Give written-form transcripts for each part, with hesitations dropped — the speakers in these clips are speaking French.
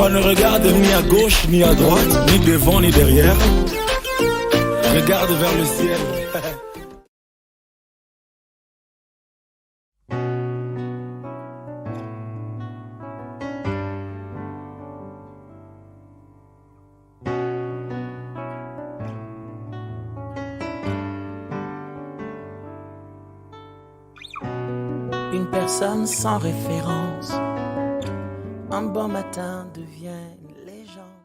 On ne regarde ni à gauche ni à droite, ni devant ni derrière. Regarde vers le ciel. Une personne sans référence, un bon matin devient une légende.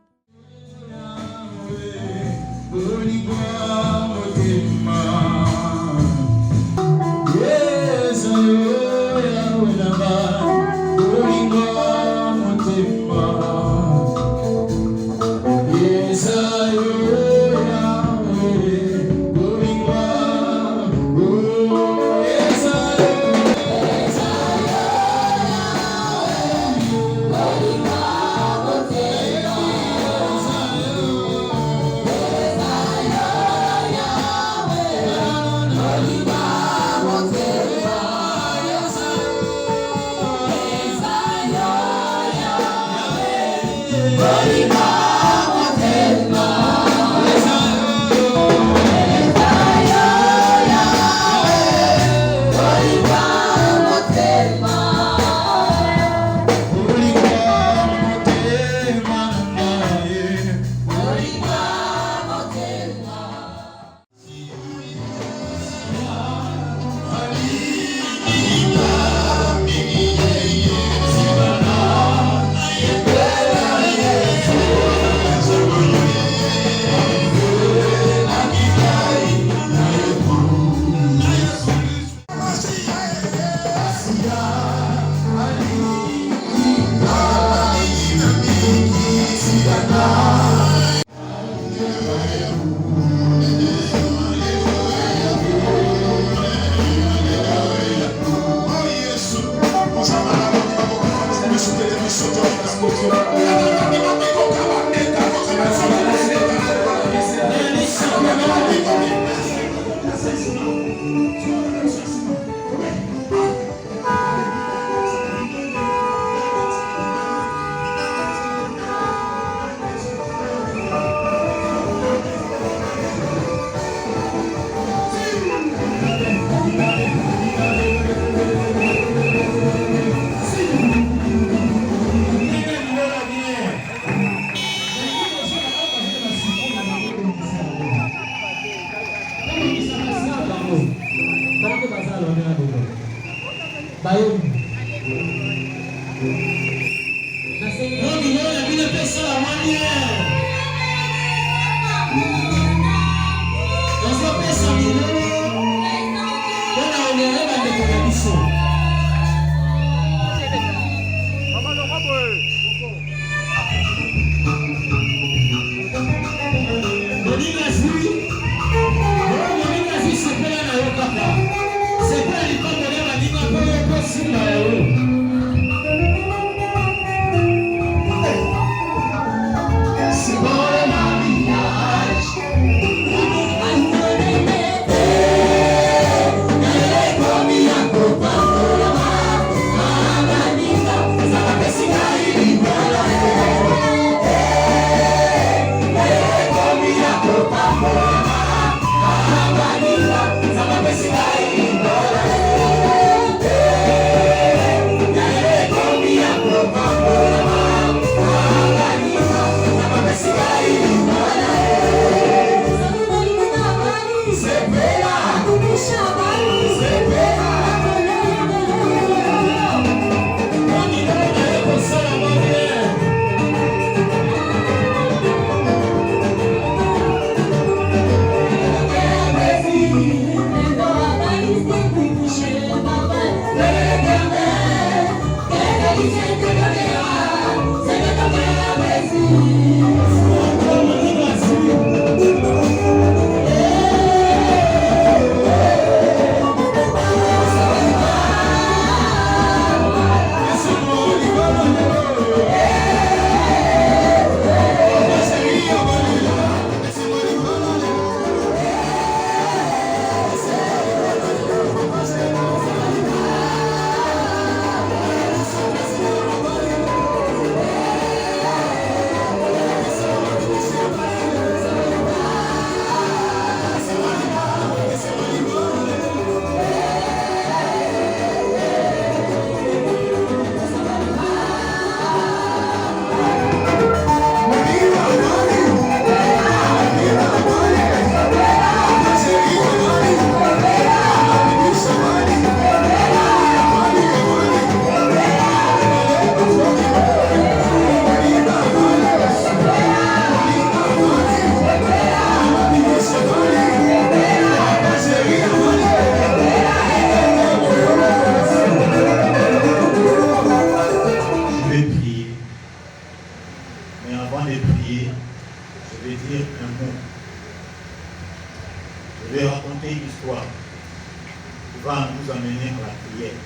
va nous amener à la prière.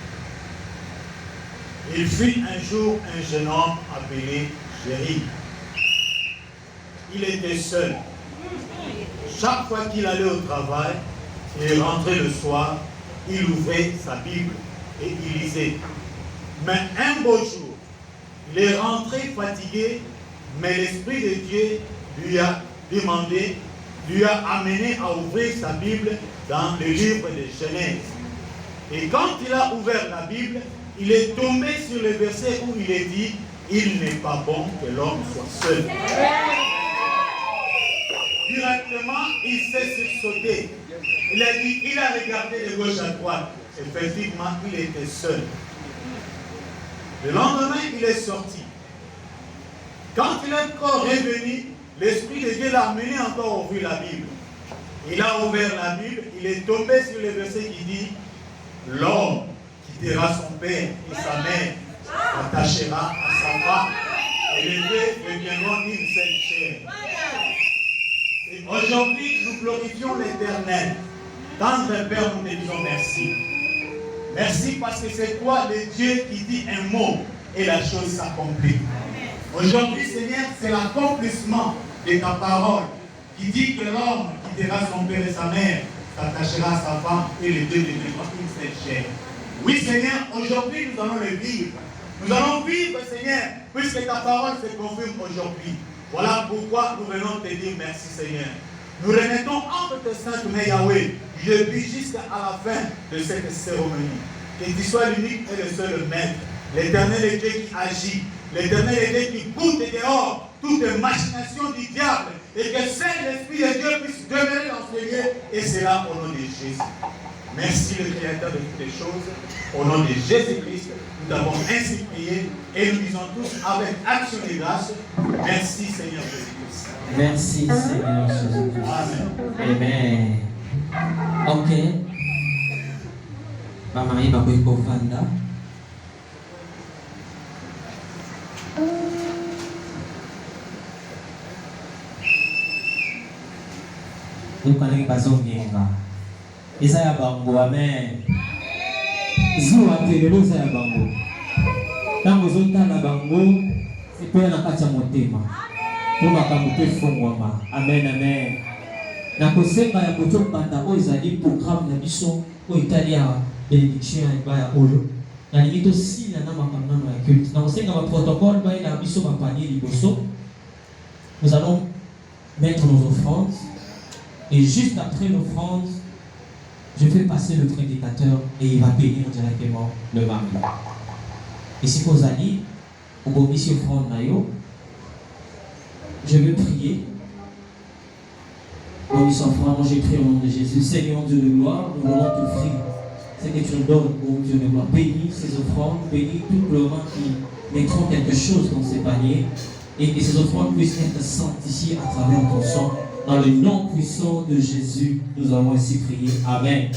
Il fut un jour un jeune homme appelé Jérémie. Il était seul. Chaque fois qu'il allait au travail, il rentrait le soir, il ouvrait sa Bible et il lisait. Mais un beau jour, il est rentré fatigué, mais l'Esprit de Dieu lui a demandé, lui a amené à ouvrir sa Bible dans le livre de Genèse. Et quand il a ouvert la Bible, il est tombé sur le verset où il est dit « Il n'est pas bon que l'homme soit seul ». Directement, il s'est sursauté. Il a dit, il a regardé de gauche à droite. Effectivement, il était seul. Le lendemain, il est sorti. Quand il est encore revenu, l'Esprit de Dieu l'a amené encore à ouvrir la Bible. Il a ouvert la Bible, il est tombé sur le verset qui dit « L'homme quittera son père et sa mère, s'attachera à sa femme, et les deux deviendront une seule chair. » Et aujourd'hui, nous glorifions l'Éternel. Tendre Père, nous te disons merci. Merci parce que c'est toi le Dieu qui dit un mot et la chose s'accomplit. Aujourd'hui, Seigneur, c'est l'accomplissement de ta parole qui dit que l'homme quittera son père et sa mère, s'attachera à sa femme et les deux deviendront une seule chair. Oui, Seigneur, aujourd'hui, nous allons le vivre. Nous allons vivre, Seigneur, puisque ta parole se confirme aujourd'hui. Voilà pourquoi nous venons te dire merci, Seigneur. Nous remettons entre tes saintes mains, Yahweh, depuis jusqu'à la fin de cette cérémonie. Que tu sois l'unique et le seul maître. L'Éternel est Dieu qui agit. L'Éternel est Dieu qui goûte dehors toutes les machinations du diable. Et que seul l'Esprit de Dieu puisse demeurer dans ce lieu. Et c'est là au nom de Jésus. Merci le Créateur de toutes les choses. Au nom de Jésus-Christ, nous avons ainsi prié et nous disons tous avec action de grâce, merci Seigneur Jésus-Christ. Merci Seigneur Jésus-Christ. Amen. Amen. Ok. Maman, il va vous Vanda. Vous connaissez pas son bien. Isaya bango, amen. Zou apelelo Isaya bango. Tango zonta na bango, ipe na kati ya motema. Po makambo pe fongwama. Amen, amen. Na kosenga ya koto banda oyo ezali programme na biso oyo etali ya bénédiction ya libaya oyo. Na lingi tosila na makambo nano ya culte. Na kosenga ba protocole ba na biso ba panier liboso. Nous allons mettre nos offrandes et juste après l'offrande, je fais passer le prédicateur et il va bénir directement le mari. Et si vous allez, au bon ici offrande nayo, je vais prier. Bon ici offrande, j'ai prié au nom de Jésus. Seigneur Dieu de gloire, nous voulons t'offrir ce que tu nous donnes, ô Dieu de gloire. Bénis ces offrandes, bénis tous les mains qui mettront quelque chose dans ces paniers et que ces offrandes puissent être sanctifiées à travers ton sang. Dans le nom puissant de Jésus, nous avons ainsi prié. Amen.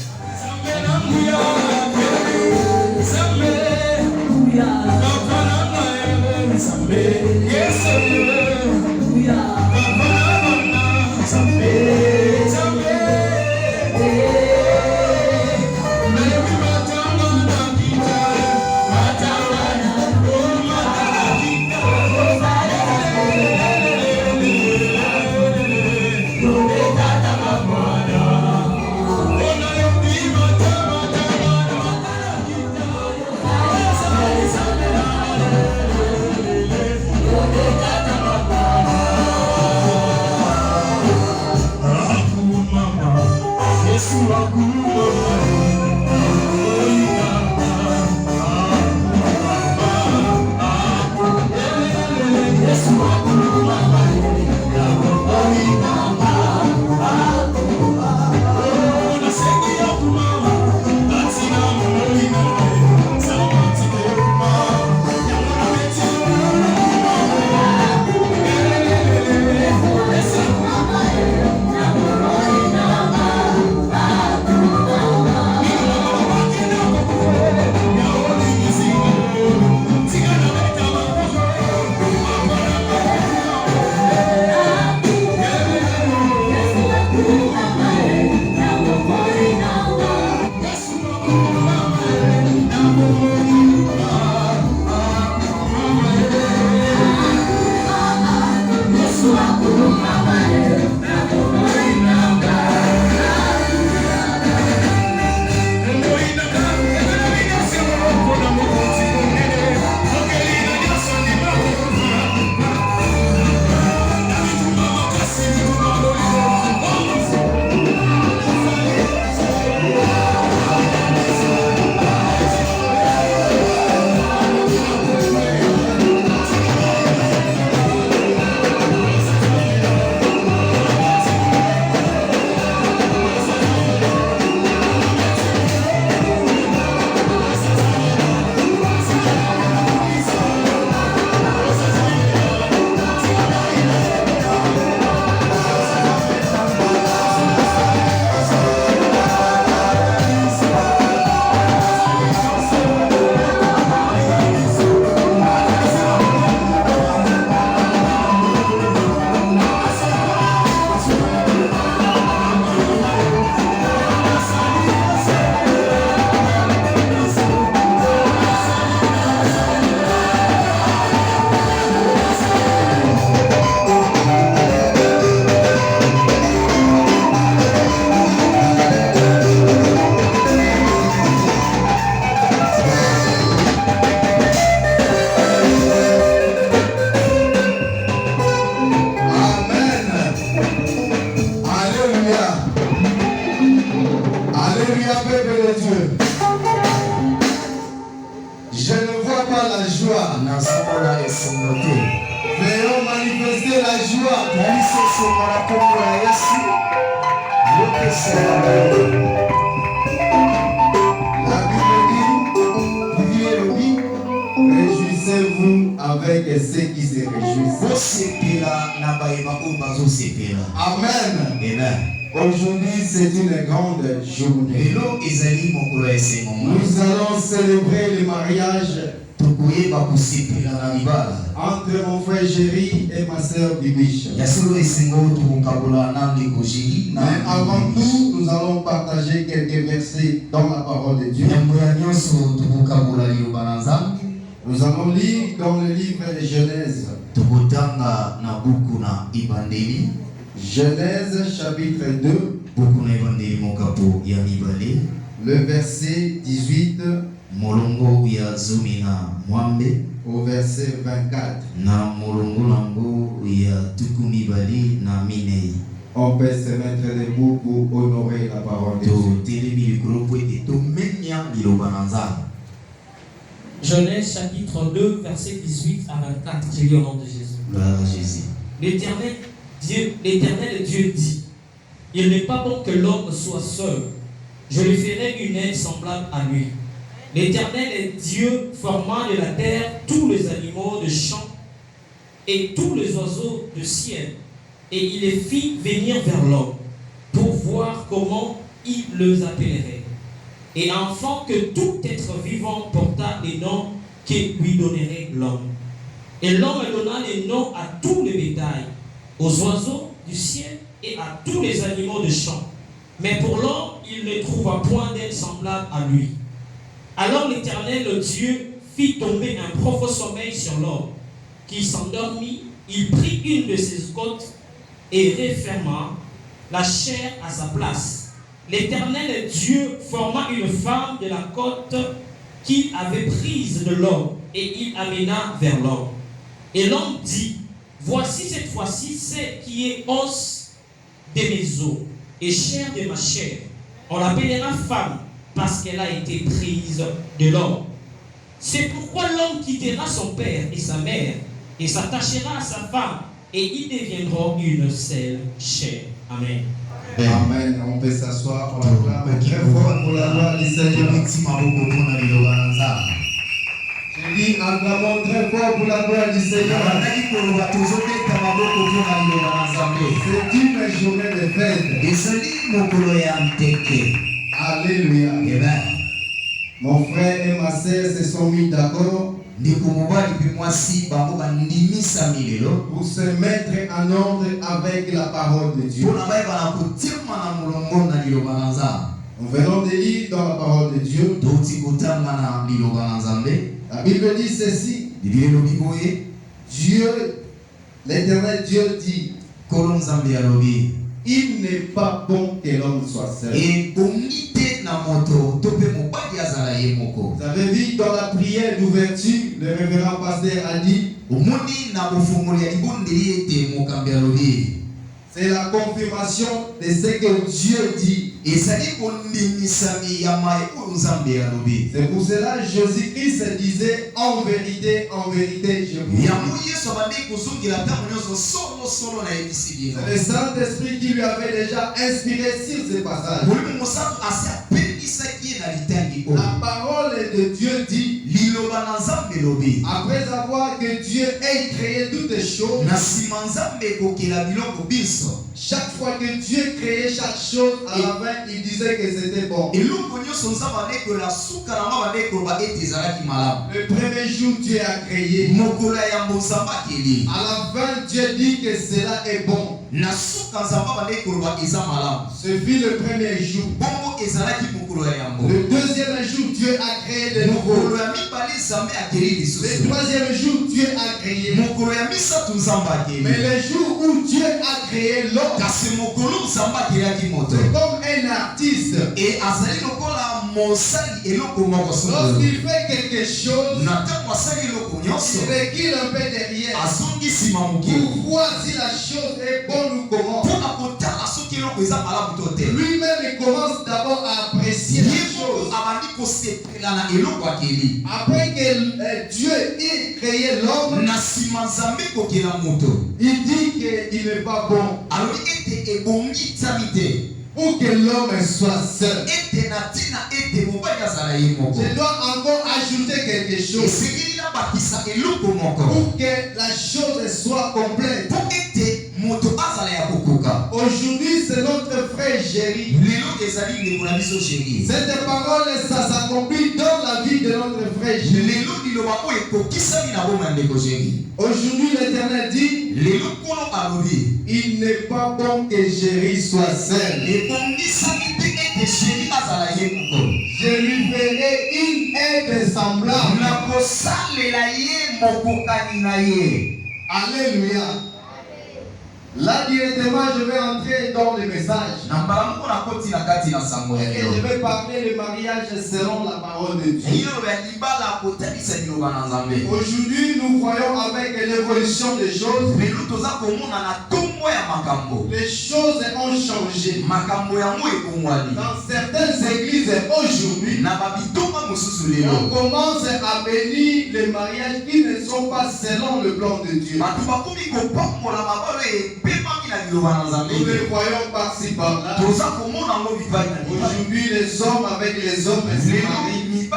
peuple de Dieu. Je ne vois pas la joie. Veuillons manifester la joie. La Bible dit, réjouissez-vous avec ceux qui se réjouissent. Amen. Aujourd'hui, c'est une grande journée. Nous allons célébrer le mariage entre mon frère Jerry et ma soeur Bibiche. Mais avant tout, nous allons partager quelques versets dans la parole de Dieu. Nous allons lire dans le livre de Genèse. Genèse chapitre 2, le verset 18 au verset 24. On peut se mettre debout pour honorer la parole de Dieu. Genèse chapitre 2, verset 18 à 24. Je lis au nom de Jésus. L'Éternel Dieu dit: il n'est pas bon que l'homme soit seul. Je lui ferai une aide semblable à lui. L'Éternel Dieu forma de la terre tous les animaux de champ et tous les oiseaux du ciel, et il les fit venir vers l'homme pour voir comment il les appellerait. Et afin que tout être vivant porta les noms que lui donnerait l'homme. Et l'homme donna les noms à tout le bétail, aux oiseaux du ciel et à tous les animaux de champ. Mais pour l'homme, il ne trouva point d'aide semblable à lui. Alors l'Éternel Dieu fit tomber un profond sommeil sur l'homme, qui s'endormit. Il prit une de ses côtes et referma la chair à sa place. L'Éternel Dieu forma une femme de la côte qu'il avait prise de l'homme, et il amena vers l'homme. Et l'homme dit: voici cette fois-ci celle qui est os de mes os et chair de ma chair. On l'appellera femme, parce qu'elle a été prise de l'homme. C'est pourquoi l'homme quittera son père et sa mère et s'attachera à sa femme, et ils deviendront une seule chair. Amen. Amen. On peut s'asseoir. On acclame très fort pour la gloire du Seigneur. Je dis, acclamons très fort pour la gloire du Seigneur. C'est une journée de fête. Alléluia. Mon frère et ma sœur se sont mis d'accord pour se mettre en ordre avec la parole de Dieu. Nous venons de lire dans la parole de Dieu. La Bible dit ceci. Dieu, l'Éternel Dieu dit: il n'est pas bon que l'homme soit seul. Vous avez vu dans la prière d'ouverture, le révérend pasteur a dit: c'est la confirmation de ce que Dieu dit. C'est pour cela que Jésus-Christ disait: en vérité, je vous dis. C'est le Saint-Esprit qui lui avait déjà inspiré sur ce passage. La parole de Dieu dit: après avoir que Dieu ait créé toutes les choses, chaque fois que Dieu créait chaque chose, à la fin, il disait que c'était bon. Le premier jour, Dieu a créé. À la fin, Dieu dit que cela est bon. Ce fut le premier jour. Le deuxième jour, Dieu a créé de nouveau. Le troisième jour, Dieu a créé. Mais le jour où Dieu a créé l'homme, c'est comme un artiste. Lorsqu'il fait quelque chose, il recule un peu derrière pour voir si la chose est bonne ou comment. Lui-même, il commence d'abord à apprécier la chose. Après que Dieu ait créé l'homme, il dit qu'il n'est pas bon pour que l'homme soit seul. Je dois encore ajouter quelque chose pour que la chose soit complète. Aujourd'hui, c'est notre frère Jéry. Cette parole, ça s'accomplit dans la vie de notre frère Jéry. Aujourd'hui, l'Éternel dit, il n'est pas bon que Jéry soit seul. Je lui ferai une aide semblable. Alléluia. Là directement, je vais entrer dans le message. Et je vais parler le mariage selon la parole de Dieu. Aujourd'hui, nous voyons avec l'évolution des choses. Les choses ont changé. Dans certaines églises aujourd'hui, on commence à bénir les mariages qui ne sont pas selon le plan de Dieu. Nous les voyons par-ci par-là. Aujourd'hui, les hommes avec les hommes se marient.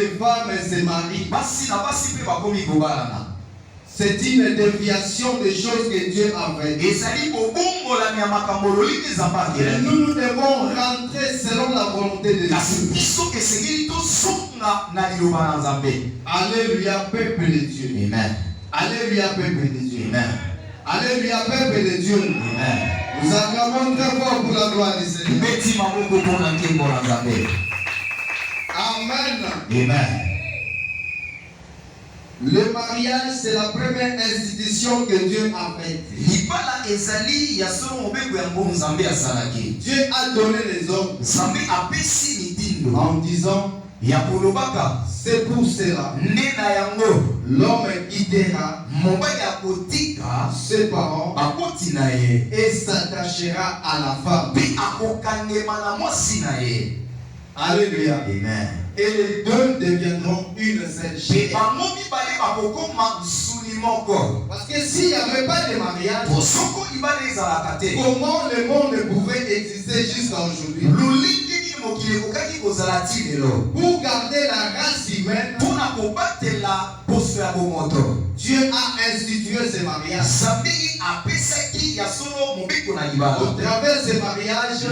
Les femmes se marient. C'est une déviation des choses que Dieu a faites. Et nous devons rentrer selon la volonté de Dieu. Alléluia, peuple de Dieu. Amen. Alléluia, peuple de Dieu. Amen. Alléluia, peuple de Dieu. Amen. Nous acclamons très fort pour la gloire du Seigneur. Amen. Amen. Le mariage, c'est la première institution que Dieu a faite. Dieu a donné les hommes en disant, c'est pour cela l'homme quittera ses parents et s'attachera à la femme. Alléluia. Amen. Et les deux deviendront une seule chair. Parce que s'il n'y avait pas de mariage, comment le monde pouvait exister jusqu'à aujourd'hui? Pour garder la race humaine, Dieu a institué ce mariage. Au travers de ce mariage,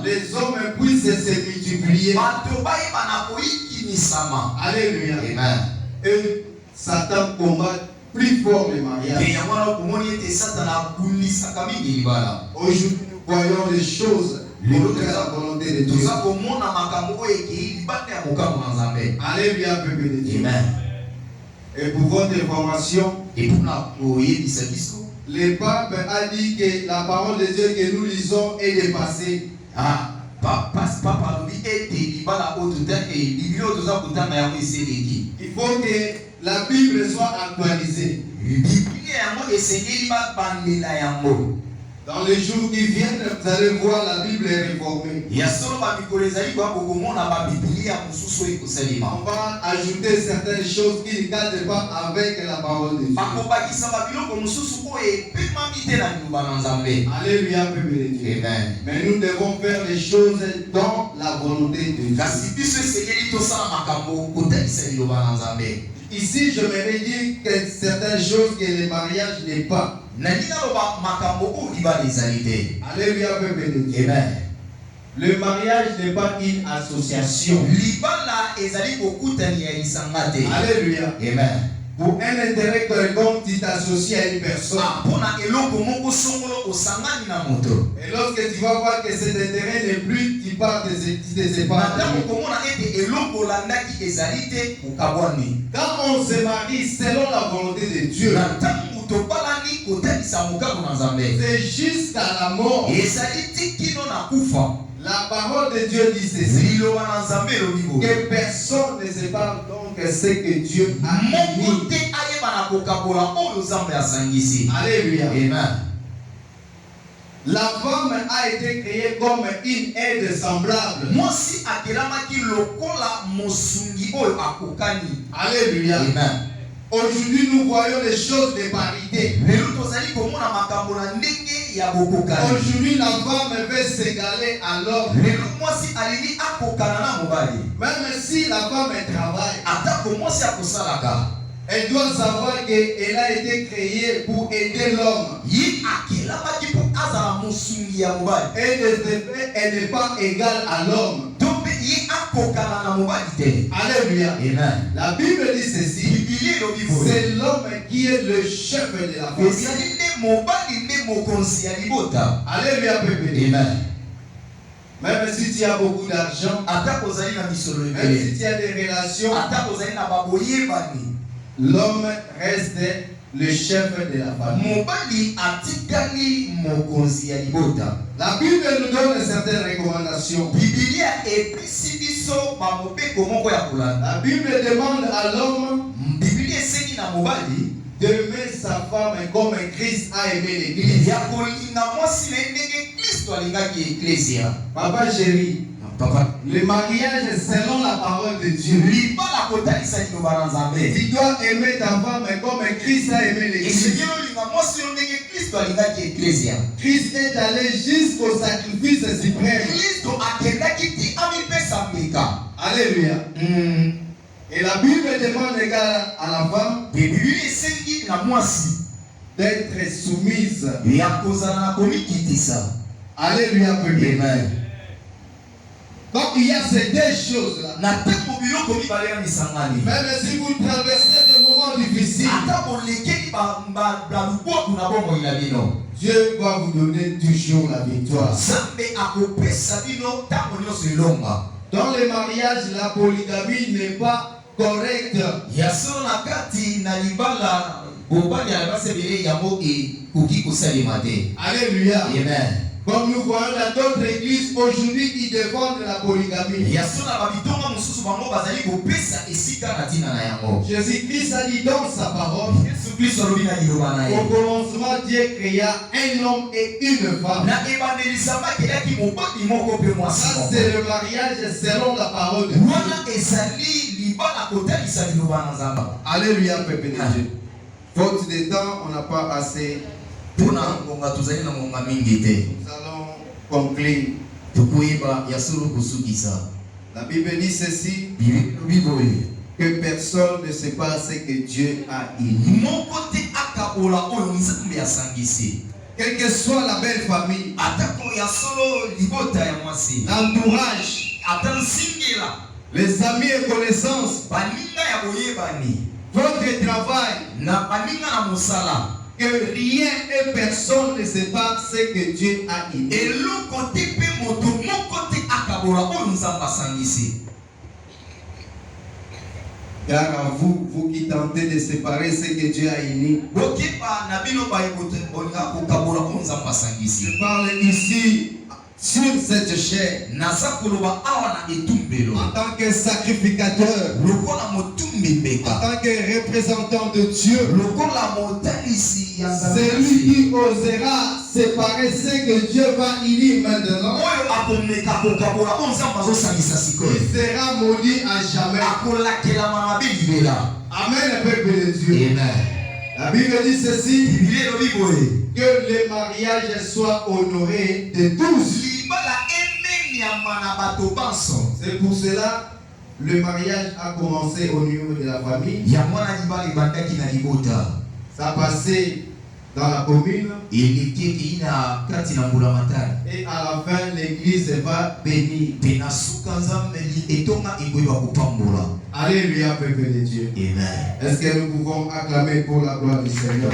les hommes puissent se multiplier. Alléluia. Amen. Et Satan combat plus fort le mariage. Aujourd'hui, nous voyons les choses contre la volonté de Dieu. Alléluia, peuple de Dieu. Amen. Et pour votre information, le pape a dit que la parole de Dieu que nous lisons est dépassée. Il faut que la Bible soit actualisée. Dans les jours qui viennent, vous allez voir la Bible est réformée. On va ajouter certaines choses qui ne cadrent pas avec la parole de Dieu. Alléluia, peuple de Dieu. Amen. Mais nous devons faire les choses dans la volonté de Dieu. Ici, je me dire que certaines choses que le mariage n'est pas. Alléluia, peuple de Dieu. Amen. Le mariage n'est pas une association. Alléluia. Amen. Pour un intérêt quelconque, tu t'associes à une personne. Et lorsque tu vas voir que cet intérêt n'est plus, tu pars, tu te sépares. Quand on se marie selon la volonté de Dieu, C'est jusqu'à la mort. La parole de Dieu dit ceci. Que personne ne sépare donc ce que Dieu a mis. Alléluia. Amen. La femme a été créée comme une aide semblable. Alléluia. Amen. Aujourd'hui, nous voyons les choses de parité. Aujourd'hui, la femme veut s'égaler à l'homme. Même si la femme travaille, elle doit savoir qu'elle a été créée pour aider l'homme. Elle n'est pas égale à l'homme. Alléluia. Amen. La Bible dit ceci. C'est l'homme qui est le chef de la famille. Alléluia, peuple. Amen. Même si tu as beaucoup d'argent, même si tu as des relations, l'homme reste le chef de la famille. La Bible nous donne certaines recommandations. La Bible demande à l'homme d'aimer sa femme comme Christ a aimé l'église. Papa chéri, le mariage selon la parole de Dieu. Tu dois aimer ta femme comme Christ a aimé l'église. Christ est allé jusqu'au sacrifice suprême. Alléluia. Et la Bible demande à la femme d'être soumise. Alléluia. Amen. Donc il y a ces deux choses-là. Même si vous traversez des moments difficiles, Dieu va vous donner toujours la victoire. Dans les mariages, la polygamie n'est pas correcte. Alléluia. Amen. Comme nous voyons dans d'autres églises, aujourd'hui, ils défendent la polygamie. Jésus-Christ a dit dans sa parole, au commencement, Dieu créa un homme et une femme. Ça, c'est le mariage selon la parole de Dieu. Alléluia, peuple de Dieu. Faute de temps, on n'a pas assez. Nous allons conclure. La Bible dit ceci, que personne ne sait pas ce que Dieu a uni. Quelle que soit la belle famille, l'entourage, les amis et connaissances, votre travail, que rien et personne ne sépare ce que Dieu a uni. Car à vous, vous qui tentez de séparer ce que Dieu a uni, je parle ici sur cette chair en tant que sacrificateur, en tant que représentant de Dieu, celui qui osera séparer ce que Dieu va unir maintenant, il sera maudit à jamais. Amen, peuple de Dieu. Amen. La Bible dit ceci, que le mariage soit honoré de tous. C'est pour cela le mariage a commencé au niveau de la famille. Ça passait dans la commune. Et à la fin, l'église va bénir. Alléluia, peuple de Dieu. Amen. Est-ce que nous pouvons acclamer pour la gloire du Seigneur?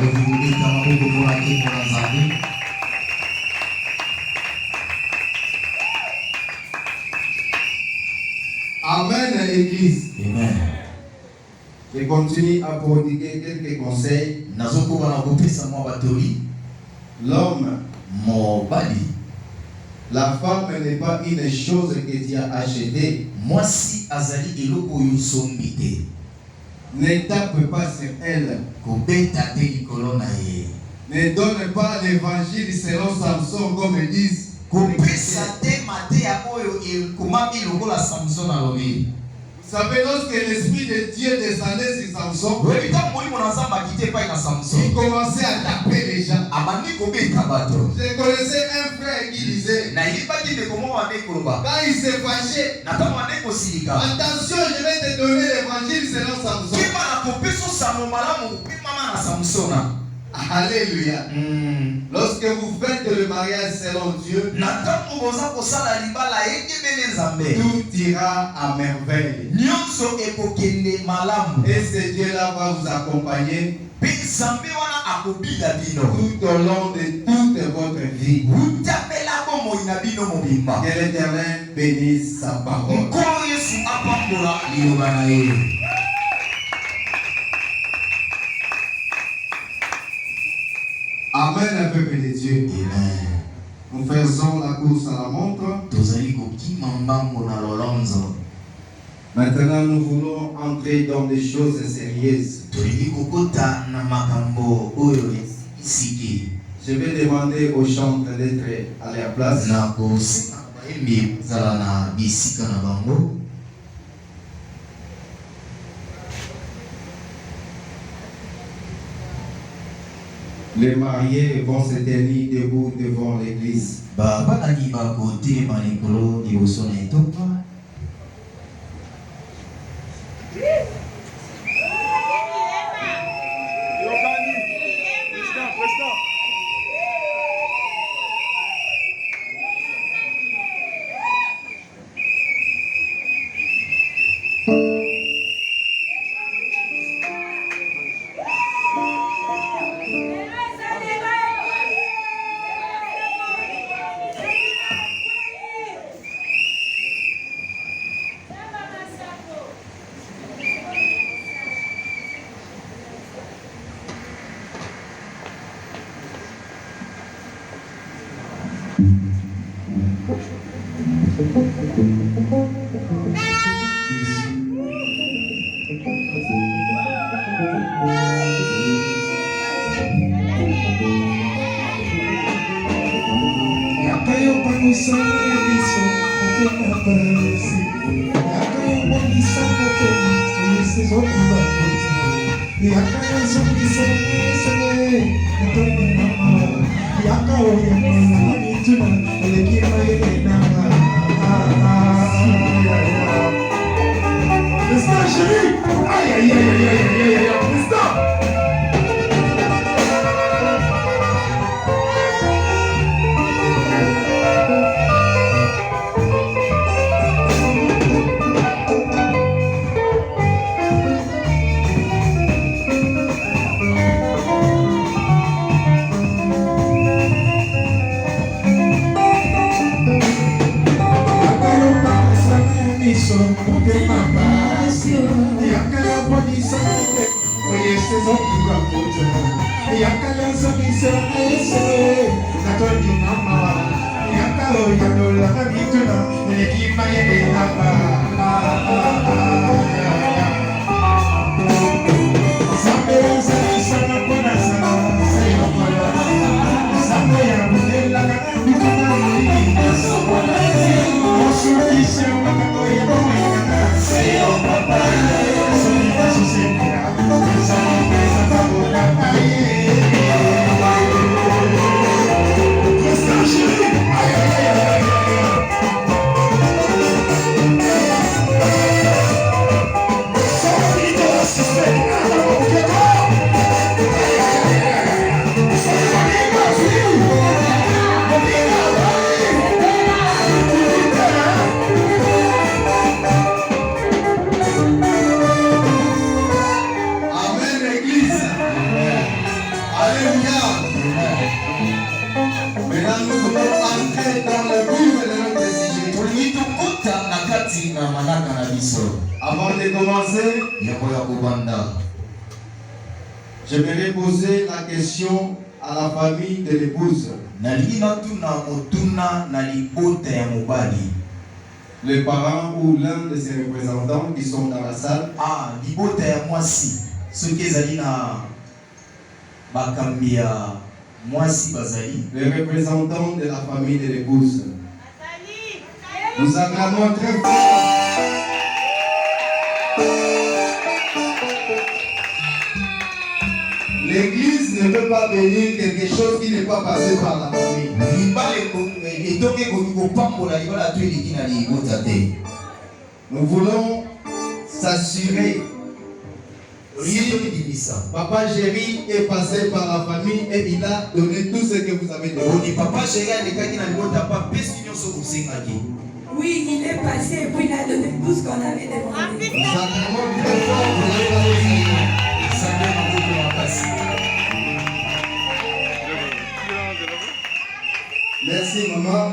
Amen, l'église. Amen. Je continue à prodiguer quelques conseils. L'homme, la femme n'est pas une chose que tu as achetée. Moi si azali eloko yosombite. Ne tape pas sur elle. Ne donne pas l'évangile selon Samson comme ils disent. Vous savez, lorsque l'Esprit de Dieu descendait sur Samson, il commençait à taper les gens. Je connaissais un frère qui disait, quand il s'est fâché, attention, je vais te donner l'évangile selon Samson. Alléluia. Lorsque vous faites le mariage selon Dieu, tout ira à merveille. Et ce Dieu-là va vous accompagner tout au long de toute votre vie. Que l'Éternel bénisse sa parole. Amen, un peuple de Dieu. Amen. Nous faisons la course à la montre. Maintenant, nous voulons entrer dans des choses sérieuses. Je vais demander aux chantres d'être à leur place. Les mariés vont se tenir debout devant l'église. kasi na manaka na biso. Avant de commencer, Yango ya kobanda. j'aimerais poser la question à la famille de l'épouse. Nalingi natuna motuna na libota ya mobali. Les parents ou l'un de ses représentants qui sont dans la salle. Ah, libota ya mwasi. Soki ezali na bakambi ya mwasi bazali. Les représentants de la famille de l'épouse. Nous acclamons très fort. L'église ne peut pas bénir quelque chose qui n'est pas passé par la famille. Nous voulons s'assurer si Papa Géry est passé par la famille et il a donné tout ce que vous avez demandé. Oui, il est passé et puis il a donné tout ce qu'on avait demandé. Nous acclamons très fort pour la Merci maman.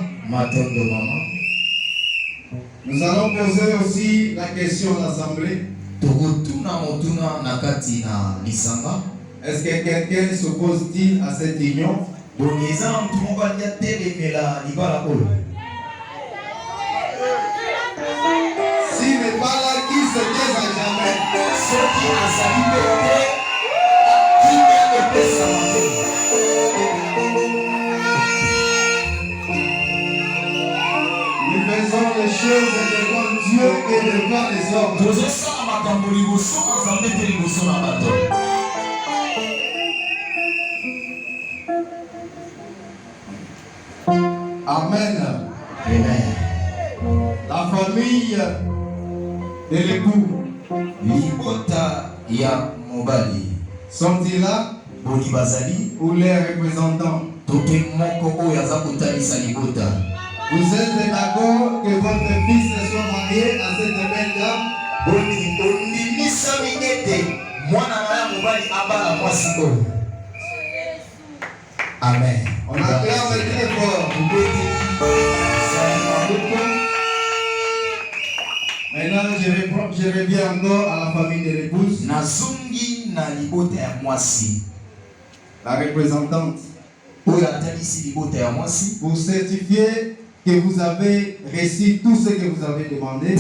Nous allons poser aussi la question à l'Assemblée. Est-ce que quelqu'un s'oppose-t-il à cette union? S'il n'est pas là, qui se taise à jamais? Nous faisons les choses devant Dieu et devant les hommes. Amen. La famille de l'époux sont-ils là? Ou les représentants? Vous êtes d'accord que votre fils soit marié à cette belle dame? Amen. On acclame très fort. Maintenant, je reviens encore à la famille de l'épouse. La représentante. Pour certifier que vous avez reçu tout ce que vous avez demandé.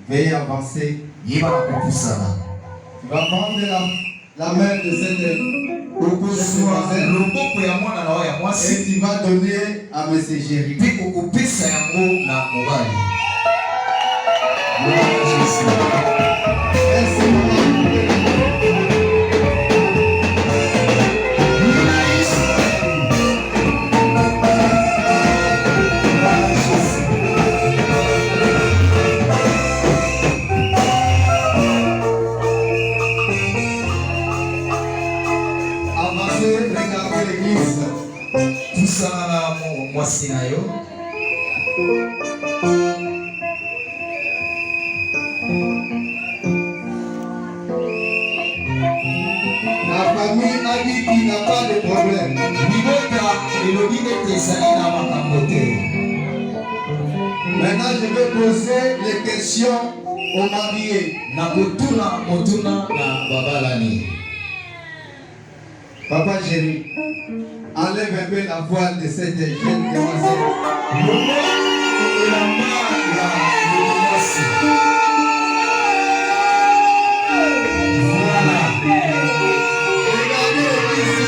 Veuillez avancer. Tu vas prendre la main de cette demoiselle et tu vas donner à M. Géry. Merci maman. Regardez l'église. Tout ça là, moi c'est nayo. La famille a dit qu'il n'a pas de problème. Maintenant, je vais poser les questions aux mariés. Papa Géry, enlève un peu la voile de cette jeune demoiselle. Regardez l'église,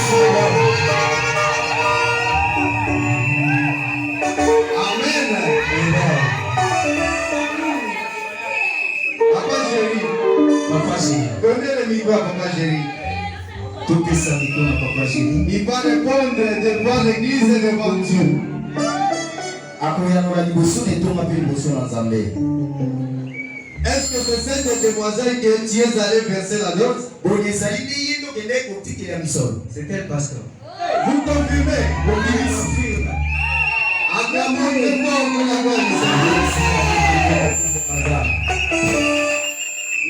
s'il vous plaît. Amen. Papa Géry. Donnez le micro à Papa Géry. Il va répondre devant l'église et devant Dieu. Est-ce que c'est cette demoiselle que tu es allé verser la dot? C'était le pasteur. Vous confirmez? Acclamons très fort pour la gloire du Seigneur.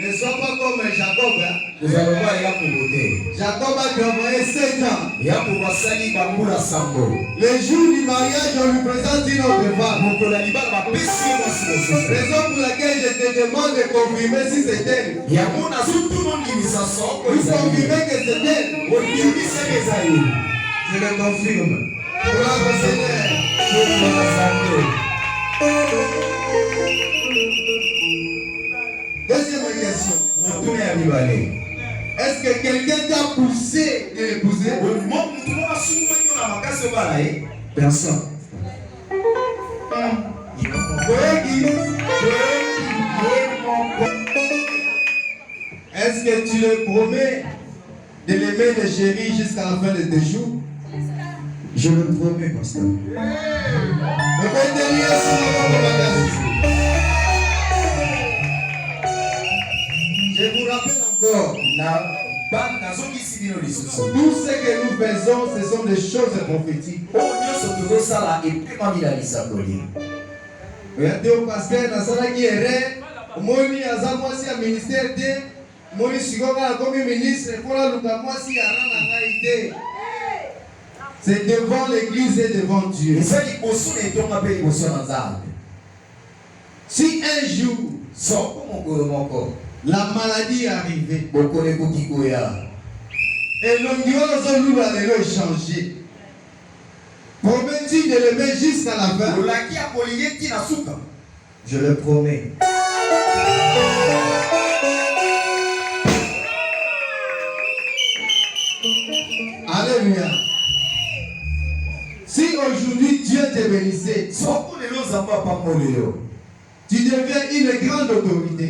Ne sois pas comme Jacob. Nous allons voir Yakobo. Jacob a travaillé 7 ans. Yakobo Sali Bambula Sambo. Le jour du mariage, on lui présente une autre femme. Raison pour laquelle je te demande de confirmer si c'est elle. Vous confirmez que c'est elle. Je le confirme. Gloire au Seigneur. Deuxième question. Est-ce que quelqu'un t'a poussé de l'épouser? Personne. Est-ce que tu le promets de l'aimer, de chérir jusqu'à la fin de tes jours? Je le promets, pasteur. Je vous rappelle encore, tout ce que nous faisons, ce sont des choses prophétiques. Regardez au pasteur, dans qui est Moni Azamwasi a ministère de Moni Sigoga comme ministre pour la Lukamwasi a Rananaïté. C'est devant l'église et devant Dieu. Si un jour la maladie est arrivée et l'onguio est changé, promets-tu de l'aimer jusqu'à la fin? Je le promets. Alléluia. Si aujourd'hui Dieu te bénissait, tu deviens une grande autorité.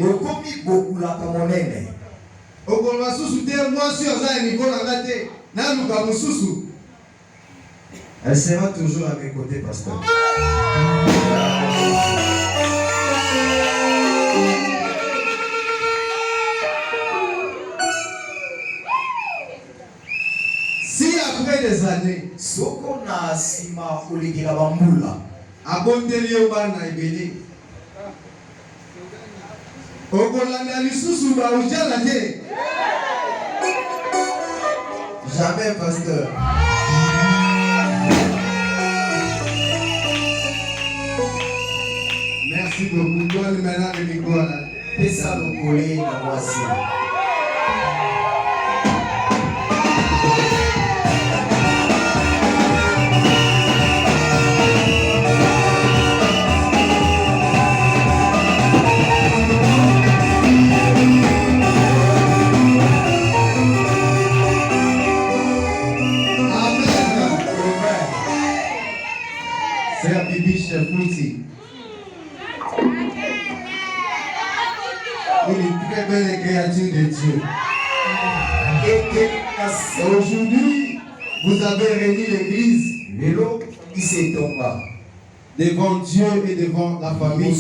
Elle sera toujours à mes côtés, pasteur. Si après des années, jamais, pasteur. Merci beaucoup. Donne maintenant le micro à la. Et ça, le collé, la voici. Frère Bibi Chefouti. Il est très belle créature de Dieu. Aujourd'hui, vous avez réuni l'église devant Dieu et devant la famille.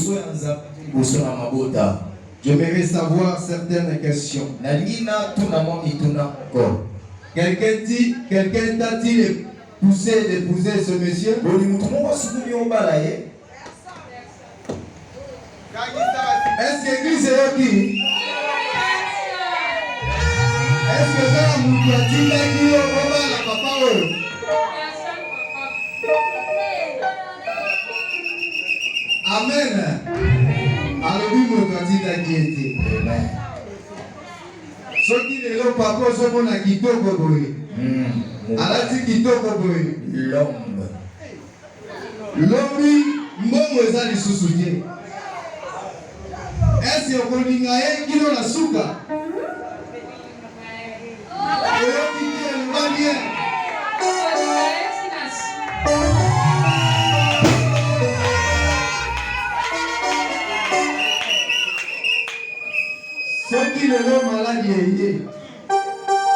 J'aimerais savoir certaines questions. Quelqu'un t'a-t-il poussé d'épouser ce monsieur? Est-ce que l'église est qui? Est-ce que ça m'a dit que la papa? Amen. Alors, lui, mon candidat qui était. Ceux qui ne l'ont pas fait, sont à Kitoko Boy. Alors, tu Kitoko Boy. L'homme. L'homme, mon moisa de sous-soutien. Est-ce que vous avez dit que la souka? Ceux qui ne l'ont malade,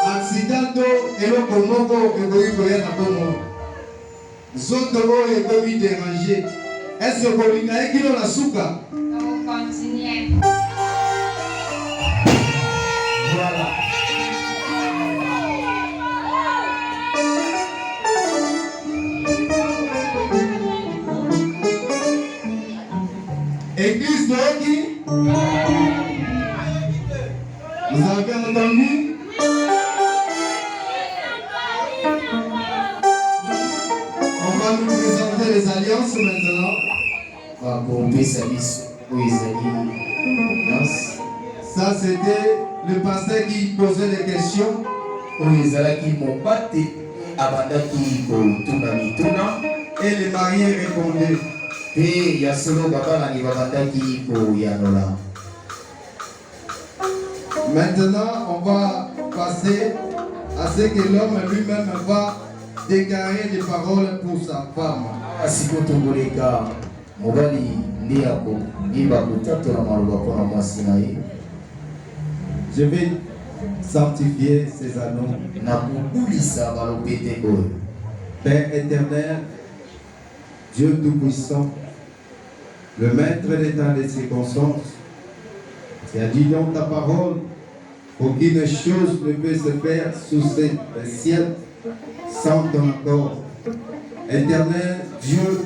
accident et le comoko et le goyen à Bomo. Zotomo et Bomi dérangé. Est-ce que vous avez dit que la souka? Voilà. Église de qui? entendu? On va nous présenter les alliances maintenant. Ça, c'était le pasteur qui posait des questions. Et les mariés répondaient. Maintenant, on va passer à ce que l'homme lui-même va déclarer des paroles pour sa femme. Je vais sanctifier ces anneaux. Père éternel, Dieu Tout-Puissant, le maître des temps des circonstances, tu as dit dans ta parole qu'aucune chose ne peut se faire sous ce ciel sans ton accord. Éternel Dieu,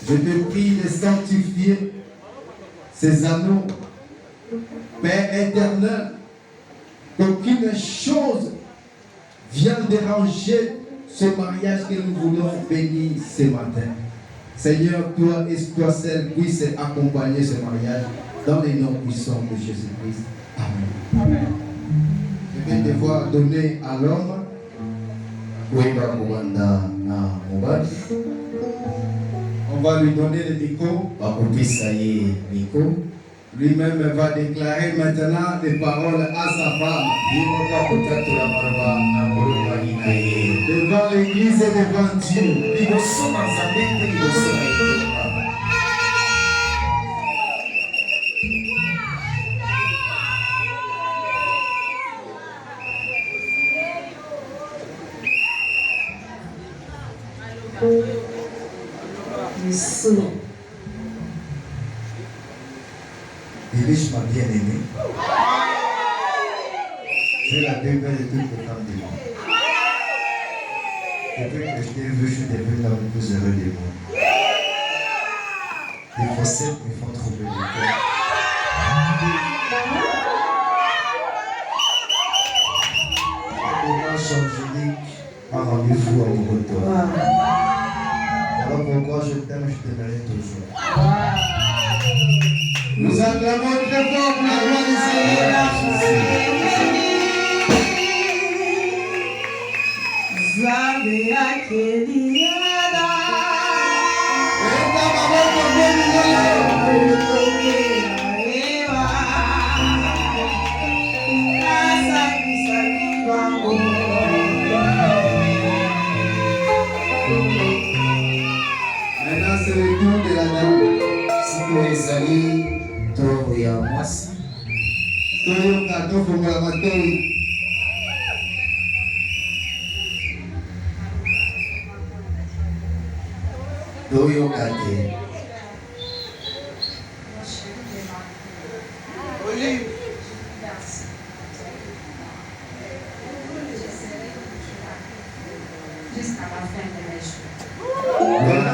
je te prie de sanctifier ces anneaux. Père éternel, qu'aucune chose vienne déranger ce mariage que nous voulons bénir ce matin. Seigneur, toi et toi seul puisse accompagner ce mariage dans les noms puissants de Jésus-Christ. Amen. Je vais devoir donner à l'homme. On va lui donner le micro. Lui-même va déclarer maintenant des paroles à sa femme. Devant l'église et devant Dieu. Débêche ma bien-aimée. C'est la belle de toutes les femmes du monde. Depuis que je t'ai vu, je suis devenu l'homme le plus heureux du monde. Les faussettes me font trouver le cœur. Dimanche angélique a rendez-vous amoureux de toi. Voilà pourquoi je t'aime, je t'aimerai toujours. Nous acclamons très fort pour la gloire du Seigneur. Maintenant, c'est le tour de la dame. Si vous les allez, toi et à moi, si. Toyoka tofungola matoi. Toyoka te. Jusqu'à la fin de mes jours. Amen.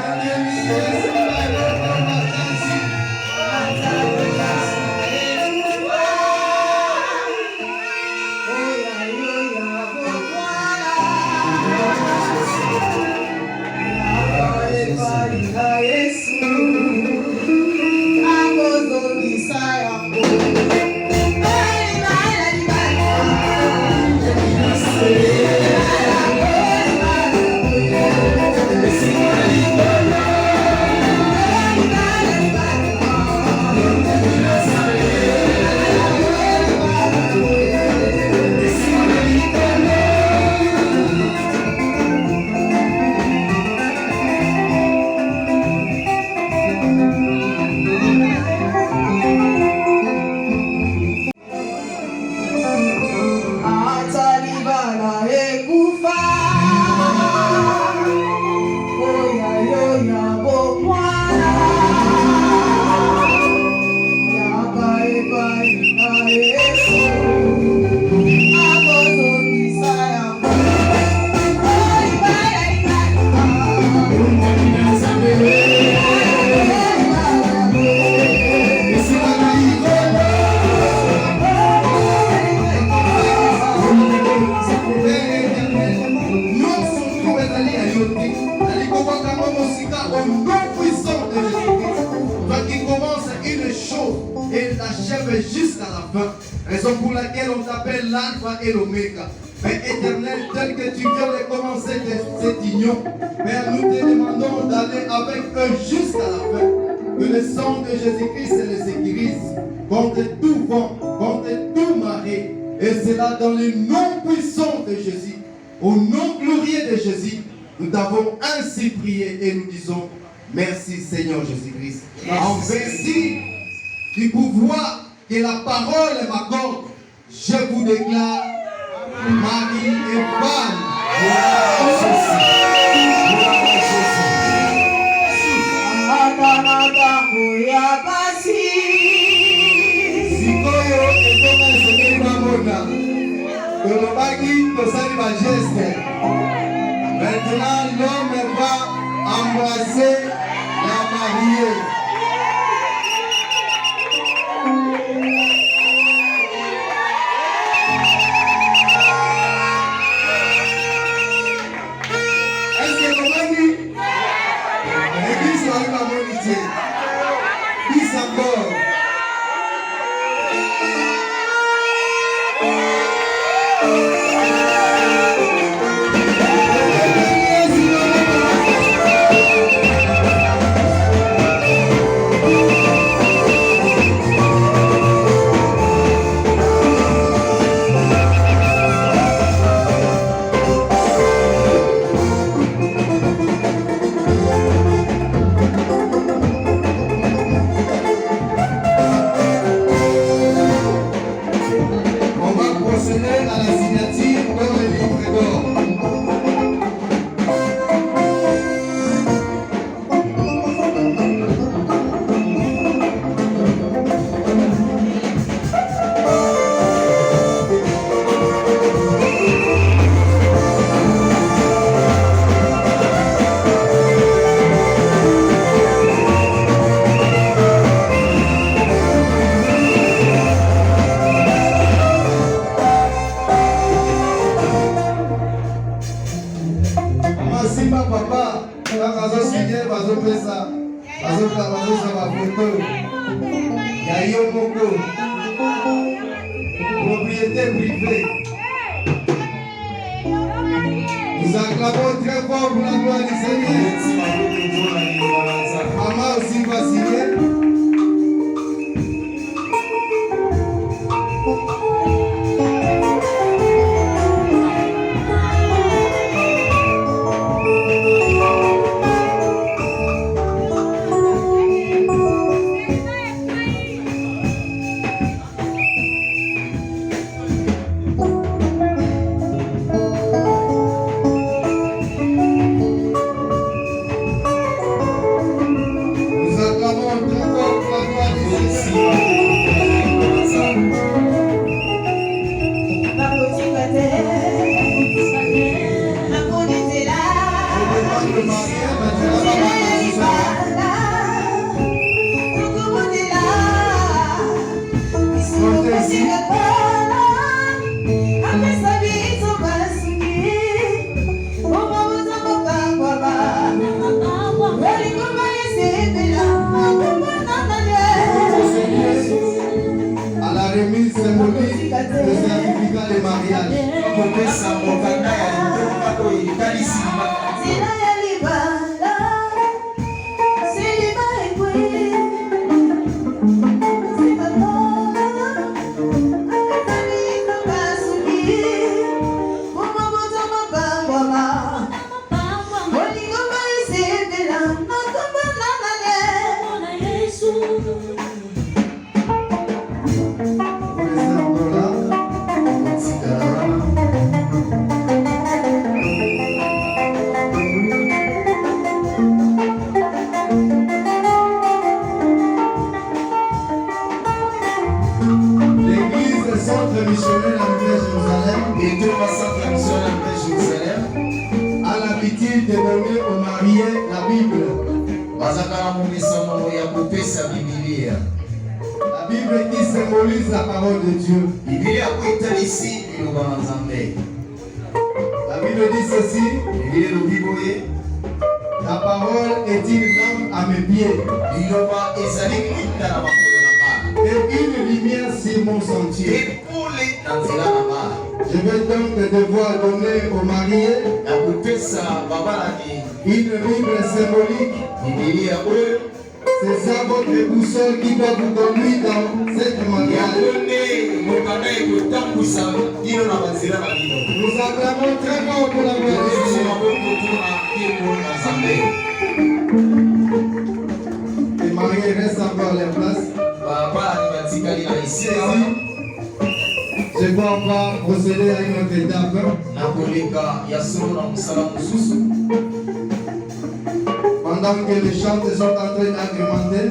au nom puissant de Jésus-Christ. Toi qui commences une chose et l'achèves jusqu'à la fin. Raison pour laquelle on t'appelle l'alpha et l'oméga. Père éternel, tel que tu viens de commencer cette union, Père, nous te demandons d'aller avec eux jusqu'à la fin. Que le sang de Jésus-Christ les sécurise contre tout vent, contre tout marée. Et c'est là dans le nom puissant de Jésus, au nom glorieux de Jésus, nous t'avons ainsi prié et nous disons merci Seigneur Jésus-Christ. En vertu du pouvoir que la parole m'accorde, je vous déclare Marie et femme. Maintenant, l'homme va embrasser la mariée. Est-ce que comment dit? L'église va être monité. Dis encore. Propriété privée. Nous acclamons très fort pour la gloire du Seigneur. Maman aussi va signer. La parole est une lampe à mes pieds et une lumière sur mon sentier. Je vais donc devoir donner au marié une Bible symbolique. C'est ça votre boussole qui doit vous conduire dans cette mariage. Nous acclamons très fort pour la gloire de Dieu. Les mariés restent encore à leur place. Je crois qu'on va procéder à une autre étape. Pendant que les chantes sont en train d'agrémenter,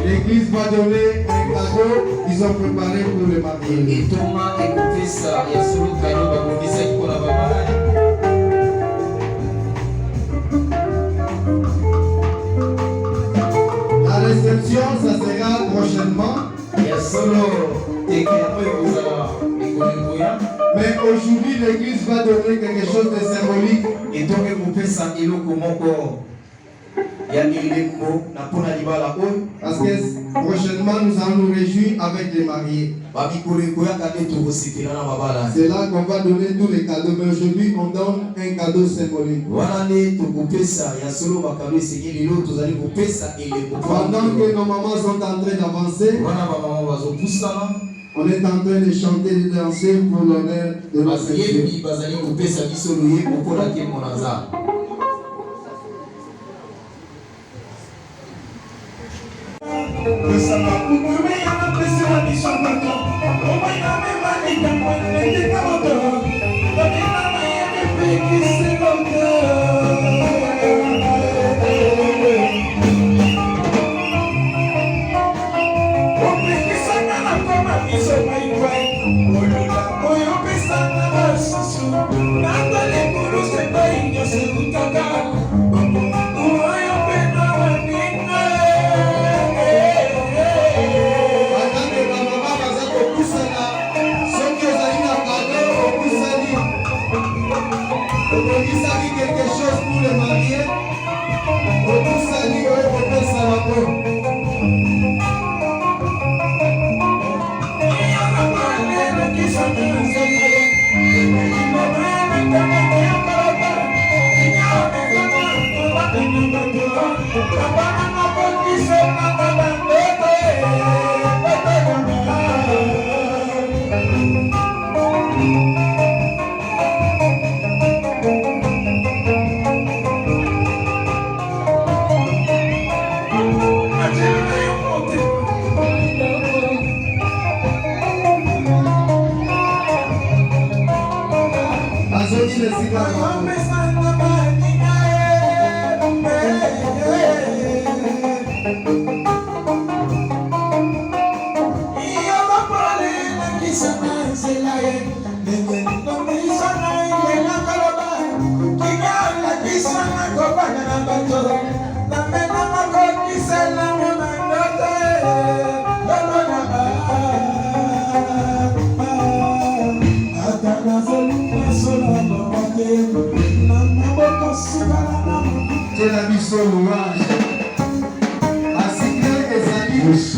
l'église va donner un cadeau qu'ils ont préparé pour le marié. La réception, ça sera prochainement. Mais aujourd'hui, l'église va donner quelque chose de symbolique. Parce que prochainement, nous allons nous réjouir avec les mariés. C'est là qu'on va donner tous les cadeaux. Mais aujourd'hui, on donne un cadeau symbolique. Pendant que nos mamans sont en train d'avancer, on est en train de chanter et de danser pour l'honneur de notre Dieu. Quelque chose pour le marié, pour tout ça, il faut faire ça là-bas.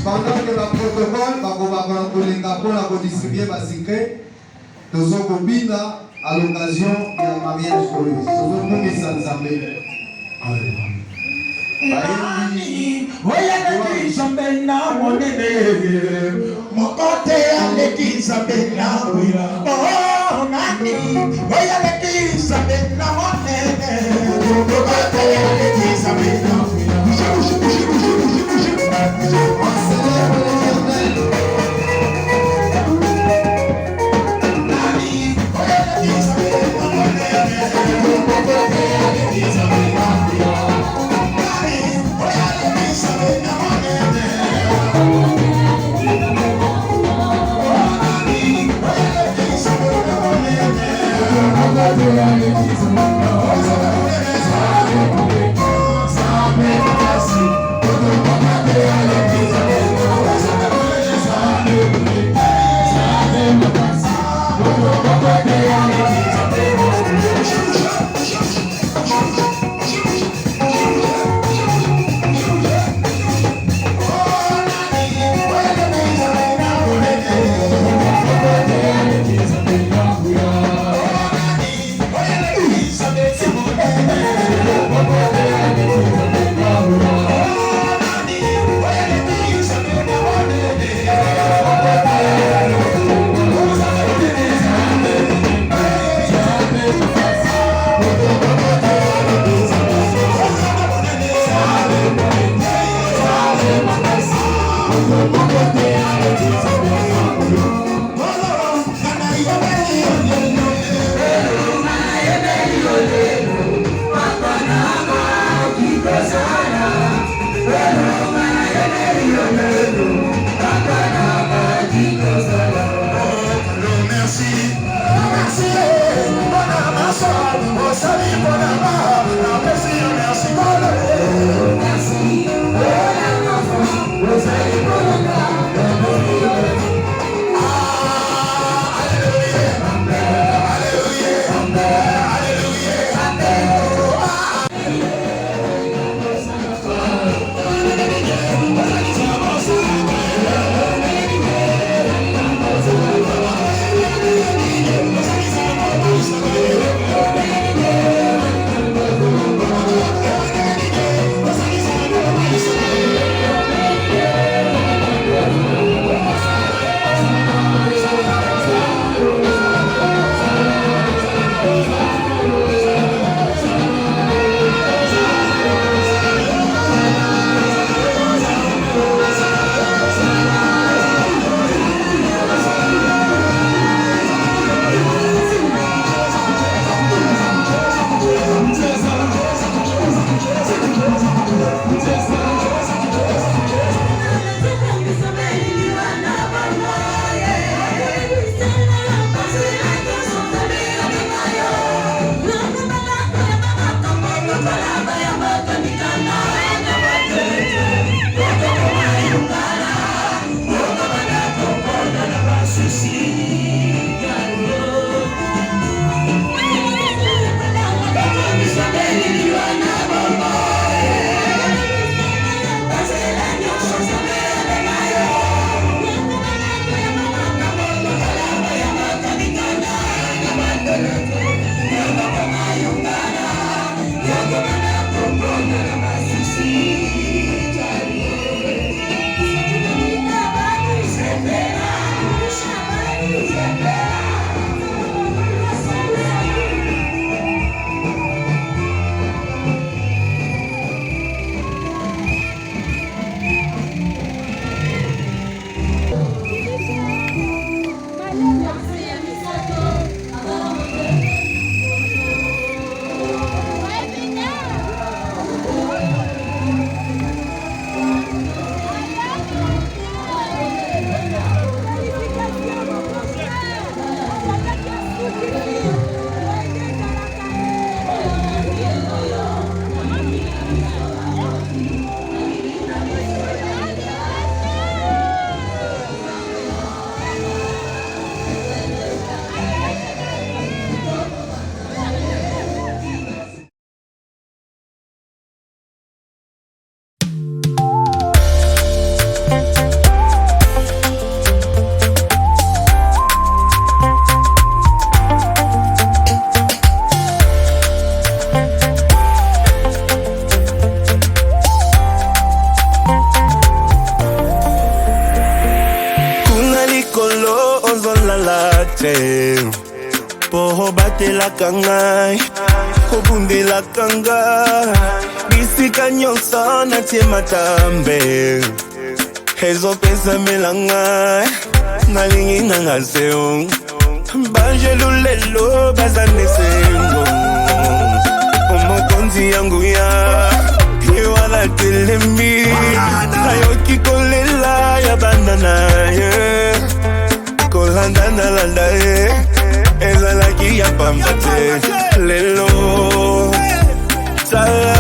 Pendant que le protocole va distribuer le secret, nous allons à l'occasion du mariage joyeux. Nous allons ensemble. Thank you. te Poho batelaka ngai kobundelaka ngai bisika nyonso natie matambe ezopesamela ngai nalingi nanga seo banjelu lelo bazane sengo omokonzi yangu ya ewala telemi nayoki kolela ya banda na ye kolanda nalanda ye ezalaki ya pamba te lelo sala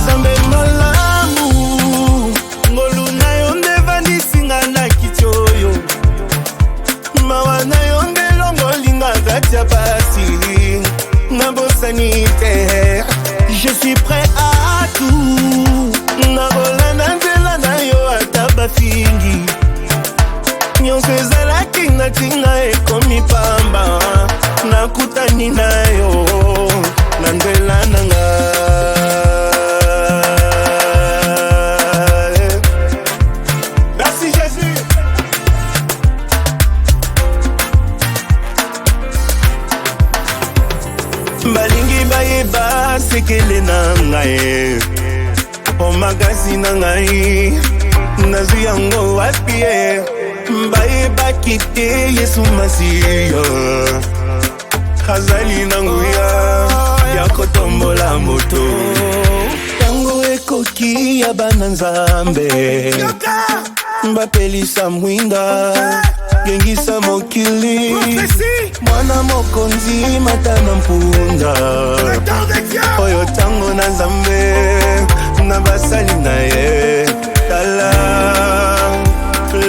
sambe malamu ngolu na yo ndevanisinga na kitioyo mawa na yo ndelongolinga kati ya pasi nabosani te. Je suis prêt à tout nakolanda nzela na yo ata bafingi nyonso ezalaki natinga ekomi pamba nakutani na yo na nzela nanga. Merci Jésus. Balingi bayeba sekele na ngai o magasi na ngai nazwi yango wapi ye bayebaki te Yesu Masiya azali na nguya ya kotombola moto yango ekoki ya bana Nzambe bapelisa mwinda gengisa mokili mwana mokonzi matana mpunda oyo tango na nzambe na basali na ye tala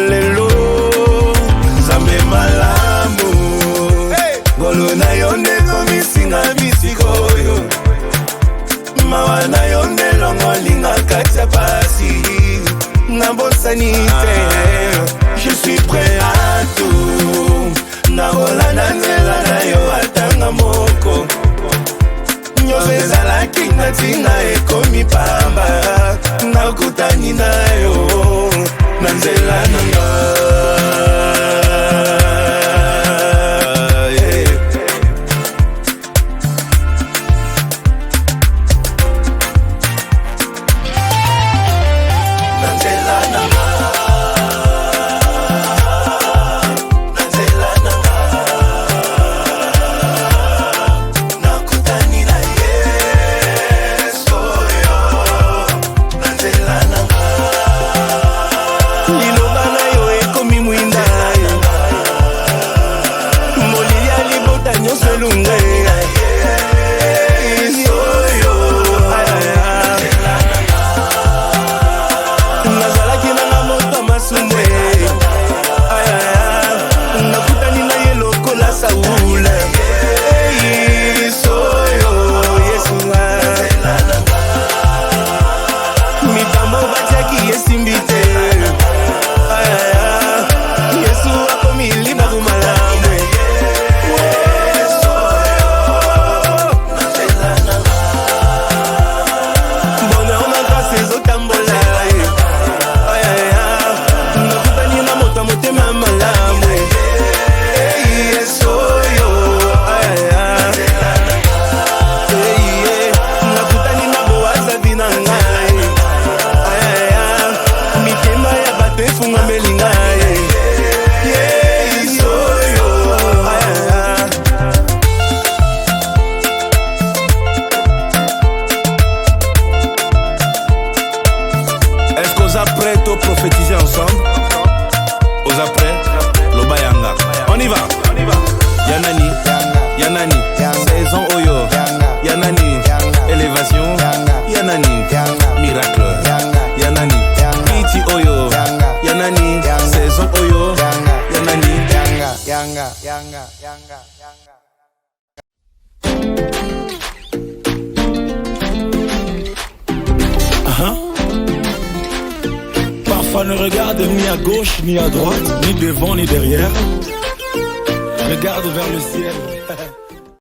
lelo nzambe malamu ngolo na yo ndeko misinga bisikoyo mawa na yo ndelongo linga katia pasi na bosani te je suis prêt à tout na rolanda nzela na yo atanga moko nyonso ezalaki natinga ekomi pamba nakutani na yo na nzela nanga. Prophétiser ensemble. Aux après, le bayanga. On y va. Yanani, Yanani, saison Oyo. Yanani, élévation. Yanani, miracle. Yanani, Piti Oyo. Yanani, saison Oyo. Yanani, Yanga. Parfois ne regarde ni à gauche ni à droite, ni devant ni derrière. Regarde vers le ciel.